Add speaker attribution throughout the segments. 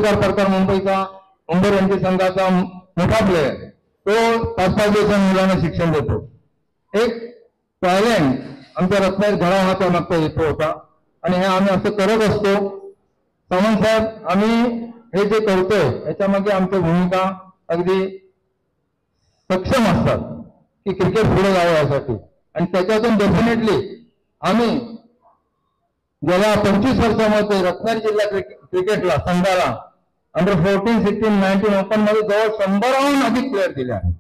Speaker 1: मुंबईकर प्रकार मुंबई रणजी संघाचा मोठा प्लेयर, तो 5-5 दिवसांनी मुलांना शिक्षण देतो. एक टॅलेंट आमच्या रत्नागिरी घराण्याचा मागचा येतो होता आणि हे आम्ही असं करत असतो. सावंत साहेब, आम्ही हे जे करतोय याच्यामध्ये आमची भूमिका अगदी सक्षम असतात की क्रिकेट पुढे जावं यासाठी, आणि त्याच्यातून डेफिनेटली आम्ही गेल्या 25 वर्षामध्ये रत्नागिरी जिल्हा क्रिकेटला संघाला अंडर 14, 16, 19 ओपन मध्ये जवळ 100हून अधिक प्लेअर दिले आहेत.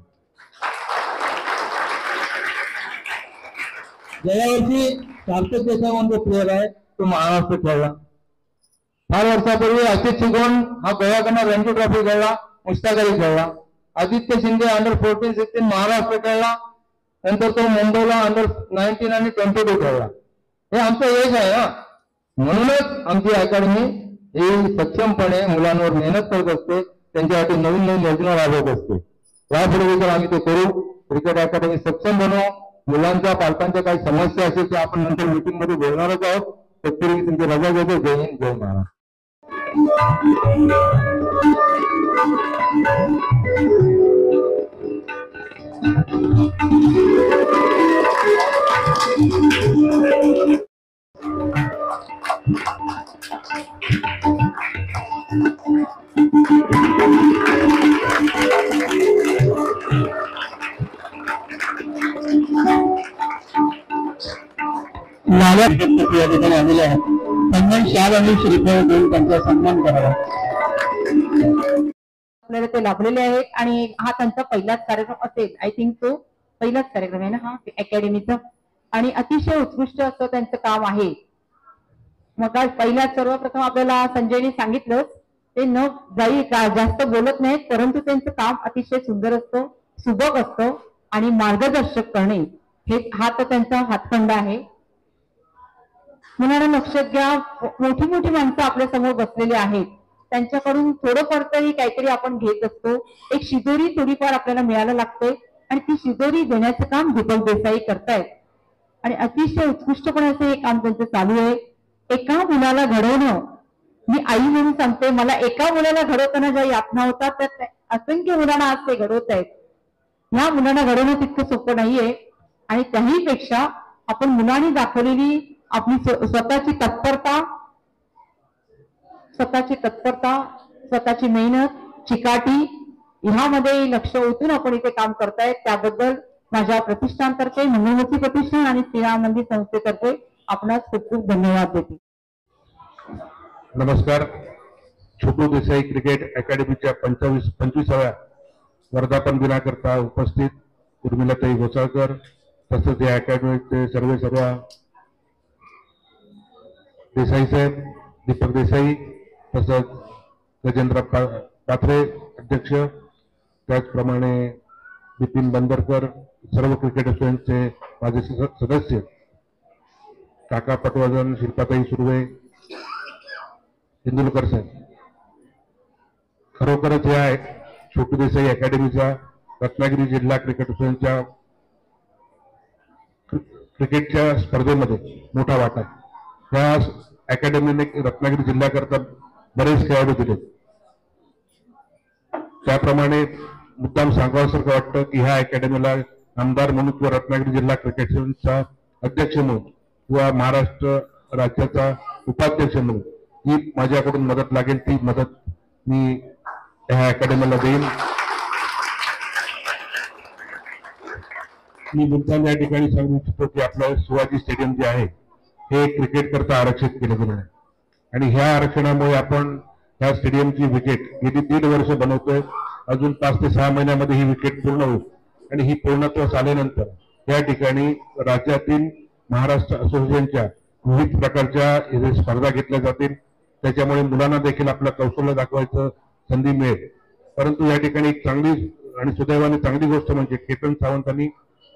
Speaker 1: गेल्या वर्षी सार्थक देसाई प्लेअर आहे, तो महाराष्ट्र खेळला. फार वर्षापूर्वी अजित शिगोण हा गोव्याकडनं रणजी ट्रॉफी खेळला, मुश्ताकरी खेळला. आदित्य शिंदे अंडर 14, 16 महाराष्ट्र खेळला. नंतर तो मुंबईला अंडर 19 आणि 22 खेळला. हे आमचं एज आहे ना, म्हणूनच आमची अकॅडमी ही सक्षमपणे मुलांवर मेहनत करत असते, त्यांच्यासाठी नवीन नवीन योजना राबवत असते. यापुढे देखील आम्ही ते करू. क्रिकेट अकॅडमी सक्षम बनवू. मुलांच्या पालकांच्या काही समस्या असेल ते आपण नंतर मीटिंग मध्ये बोलणारच आहोत. तत्पूर्वी तुमची रजा घेतो. जय हिंद, जय महाराष्ट्र.
Speaker 2: लाल्या क्रिकेट या ठिकाणी आलेले आहेत. सन्मान शाल आणि श्रीफळ देऊन त्यांचा सन्मान करावा.
Speaker 3: आपल्याला ते लाभलेले आहेत आणि हा त्यांचा पहिलाच कार्यक्रम असेल. आय थिंक तो पहिलाच कार्यक्रम आहे ना हा अकॅडमीचा, आणि अतिशय उत्कृष्ट असं त्यांचं काम आहे. मग पहिल्याच सर्वप्रथम आपल्याला संजयने सांगितलं, ते न जाई जास्त बोलत नाहीत, परंतु त्यांचं काम अतिशय सुंदर असतं, सुबक असतं आणि मार्गदर्शक करणे हे हा तर त्यांचा हातखंड आहे. म्हणून लक्षात घ्या, मोठी मोठी माणसं आपल्या समोर बसलेली आहेत, त्यांच्याकडून थोडंफार तरी काहीतरी आपण घेत असतो. एक शिदोरी थोडीफार आपल्याला मिळायला लागते आणि ती शिदोरी देण्याचं काम दीपक देसाई करतायत आणि अतिशय उत्कृष्टपणे असं हे काम त्यांचं चालू आहे. एका मुलाला घडवणं, मी आई म्हणून सांगते, मला एका मुलाला घडवताना ज्या यातना होतात त्या असंख्य मुलांना आज ते घडवत आहेत. ह्या मुलांना घडवणं तितकं सोपं नाहीये आणि त्याही पेक्षा आपण मुलांनी दाखवलेली आपली स्वतःची तत्परता, स्वतःची मेहनत, चिकाटी ह्यामध्ये लक्ष ओतून आपण इथे काम करतायत, त्याबद्दल माझ्या प्रतिष्ठानतर्फे, मंगलमूर्ती प्रतिष्ठान आणि श्रीराम मंदिर संस्थेतर्फे आपणास खूप खूप धन्यवाद देते.
Speaker 4: नमस्कार. छोटू देसाई क्रिकेट अकॅडमीच्या 25व्या वर्धापन दिनाकरता उपस्थित उर्मिलाताई घोसाळकर, तसंच या अकॅडमीचे सर्व देसाई साहेब, दीपक देसाई, तसंच गजेंद्र पाथरे अध्यक्ष, त्याचप्रमाणे बिपिन बंदरकर, सर्व क्रिकेट असोसिएशनचे माझे सदस्य, काका पटवर्धन, शिल्पाताई सुर्वे, इंदुलकर साहेब, खरोखरच या छोटू देसाई अकॅडमीचा रत्नागिरी जिल्हा क्रिकेट असोसिएशनच्या क्रिकेटच्या स्पर्धेमध्ये मोठा वाटा आहे. त्या अकॅडमीने रत्नागिरी जिल्ह्याकरता बरेच खेळाडू दिले. त्याप्रमाणे मुद्दाम सांगावंसारखं वाटतं की ह्या अकॅडमीला आमदार म्हणून किंवा रत्नागिरी जिल्हा क्रिकेट असोसिएशनचा अध्यक्ष म्हणून किंवा महाराष्ट्र राज्याचा उपाध्यक्ष म्हणून जी माझ्याकडून मदत लागेल ती मदत मी ह्या अकॅडमीला देईन. मी मुद्दाम या ठिकाणी सांगू इच्छितो की आपलं शिवाजी स्टेडियम जे आहे हे क्रिकेट करता आरक्षित केलं गेलं आहे आणि ह्या आरक्षणामुळे आपण ह्या स्टेडियमची विकेट गेली 1.5 वर्ष बनवतोय. अजून 5 ते 6 महिन्यामध्ये ही विकेट पूर्ण होईल आणि ही पूर्णत्वास आल्यानंतर या ठिकाणी राज्यातील महाराष्ट्र असोसिएशनच्या विविध प्रकारच्या स्पर्धा घेतल्या जातील. त्याच्यामुळे मुलांना देखील आपलं कौशल्य दाखवायचं संधी मिळेल. परंतु या ठिकाणी एक चांगली आणि सुदैवाने चांगली गोष्ट म्हणजे केतन सावंतांनी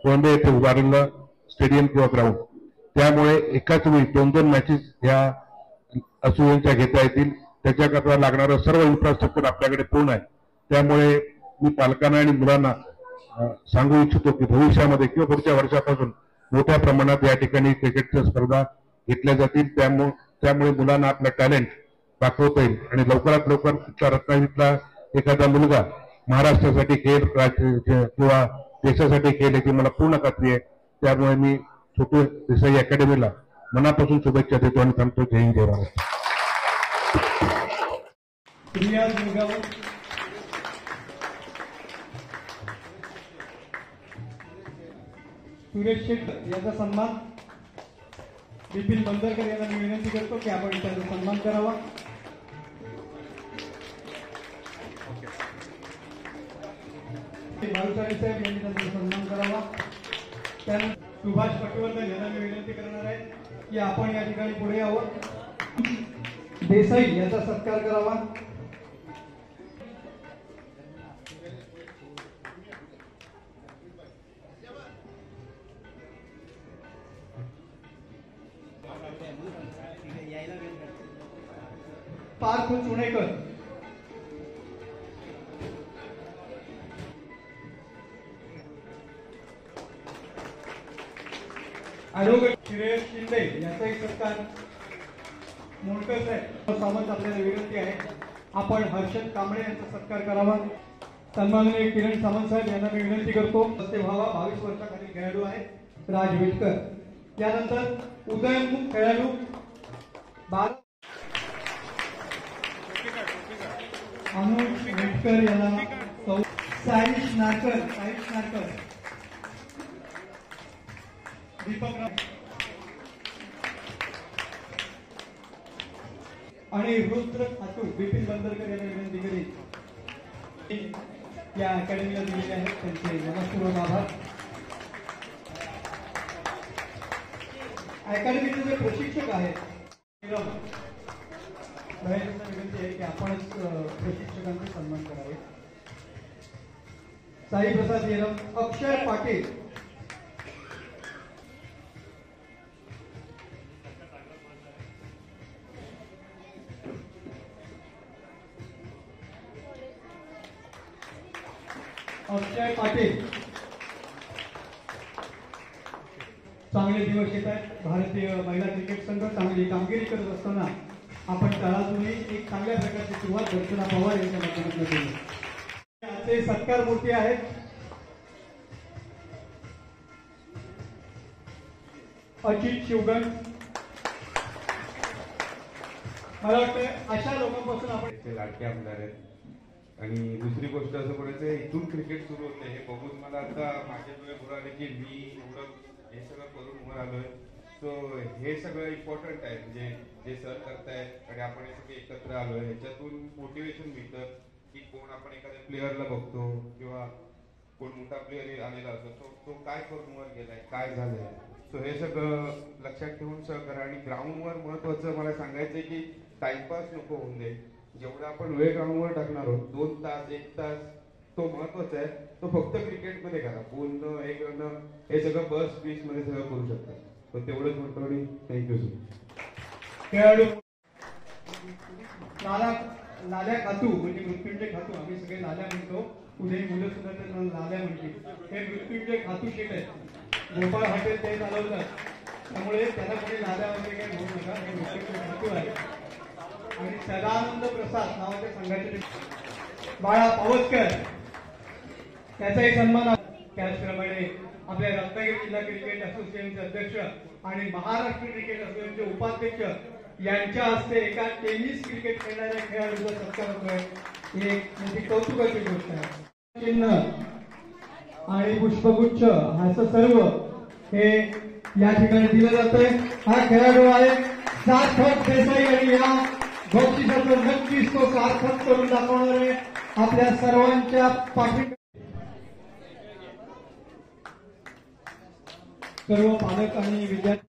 Speaker 4: कोळंबे येथे उभारलेलं स्टेडियम किंवा ग्राउंड, त्यामुळे एकाच वेळी 2-2 मॅचेस ह्या असोसिएशनच्या घेता येतील. त्याच्याकरता लागणारं सर्व इन्फ्रास्ट्रक्चर आपल्याकडे पूर्ण आहे. त्यामुळे मी पालकांना आणि मुलांना सांगू इच्छितो की भविष्यामध्ये किंवा पुढच्या वर्षापासून मोठ्या प्रमाणात या ठिकाणी क्रिकेटच्या स्पर्धा घेतल्या जातील. त्यामुळे मुलांना आपलं टॅलेंट दाखवता येईल आणि लवकरात लवकर तिथला रत्नागिरीतला एखादा मुलगा महाराष्ट्रासाठी खेळ किंवा देशासाठी खेळ याची मला पूर्ण खात्री आहे. त्यामुळे मी छोटू देसाई अकॅडमीला मनापासून शुभेच्छा देतो आणि थांबतो. जय हिंद, जय महाराष्ट्र.
Speaker 5: सुरेश शेठ याचा सन्मान बिपिन बंदरकर यांना मी विनंती करतो की आपण त्यांचा सन्मान करावा. भाऊसाहेब साहेब यांनी त्यांचा सन्मान करावा. त्यानंतर सुभाष पटवर्धन यांना मी विनंती करणार आहे की आपण या ठिकाणी पुढे यावं. देसाई याचा सत्कार करावा. पार्थ चुणेकर, ॲडव्होकेट श्रेयस शिंदे याचाही सत्कार. मोडकर साहेब सावंत आपल्याला विनंती आहे आपण हर्षद कांबळे यांचा सत्कार करावा. सन्माननीय किरण सावंत साहेब यांना मी विनंती करतो. ते भावा 22 वर्षाखालील खेळाडू आहेत राज वेटकर. यानंतर उदयोन्मुख खेळाडू अनुज वेटकर यांना साईश नारकर दीपक आणि रुद्र खातू बिपिन बंदरकर यांना विनंती करीत या अकॅडमीला दिलेले आहेत त्यांचे मनपूर्वक आभार. अकॅडमीचे जे प्रशिक्षक आहेत विनंती आहे की आपणच प्रशिक्षकांचा सन्मान करावे. साई प्रसाद येरम, अक्षय पाटील, चांगले दिवस येत आहेत. भारतीय महिला क्रिकेट संघ चांगली कामगिरी करत असताना आपण तळातूनही एक चांगल्या प्रकारची सुरुवात दर्शना पवार यांच्या माध्यमातून केली. याचे सत्कार मूर्ती आहेत. अजित शिवगण. मला वाटतं अशा लोकांपासून आपण
Speaker 6: लाडके आमदार आहेत. आणि दुसरी गोष्ट असं बोलायचं इथून क्रिकेट सुरू होते हे बघून मला आता माझे डोळे बुडाले की मी एवढं हे सगळं करून वर आलोय. सो हे सगळं इम्पॉर्टंट आहे म्हणजे जे सर करतायत आणि आपण हे सगळे एकत्र आलोय ह्याच्यातून मोटिवेशन मिळतं की कोण आपण एखाद्या प्लेअरला बघतो किंवा कोण मोठा प्लेअर आलेला असतो तो काय करून वर गेलाय काय झालंय. सो हे सगळं लक्षात ठेवून सहकार्य. आणि ग्राउंडवर महत्वाचं मला सांगायचंय की टाइमपास नको होऊन दे. जेवढा आपण वेळ ग्राउंडवर टाकणार आहोत 2 तास 1 तास तो महत्वाचा आहे. तो फक्त क्रिकेटमध्ये करा. बोलणं हे करणं हे सगळं बस पीस मध्ये सगळं करू शकतात. तो तेवढंच म्हणतो आणि थँक्यू सर.
Speaker 5: खेळाडू लाल्या खातू म्हणजे मृत्युंजय खातू. आम्ही सगळे लाल्या म्हणतो. पुढे मुलं सुद्धा त्यांना लाल्या म्हणतील. हे मृत्युंजय खातू शेट आहेत. गोपाळ हॉटेल ते चालवतात त्यामुळे त्याला कोणी लाल्या वगैरे काही म्हणू नका. हे मृत्युंजय खातू आहे. आणि सदानंद प्रसाद नावाच्या संघाचे बाळा पावसकर त्याचाही सन्मान. त्याचप्रमाणे आपल्या रत्नागिरी जिल्हा क्रिकेट असोसिएशनचे अध्यक्ष आणि महाराष्ट्र क्रिकेट असोसिएशनचे उपाध्यक्ष यांच्या हस्ते एका टेनिस क्रिकेट खेळणाऱ्या खेळाडूचा सत्कार होतोय. ही एक मोठी कौतुकाची गोष्ट आहे. चिन्ह आणि पुष्पगुच्छ असं सर्व हे या ठिकाणी दिलं जातंय. हा खेळाडू आहे सार्थक देसाई आणि या बक्षिसाचं नक्कीच तो सार्थक करून दाखवणार आहे आपल्या सर्वांच्या पाठी. सर्व पालक आणि विद्यार्थी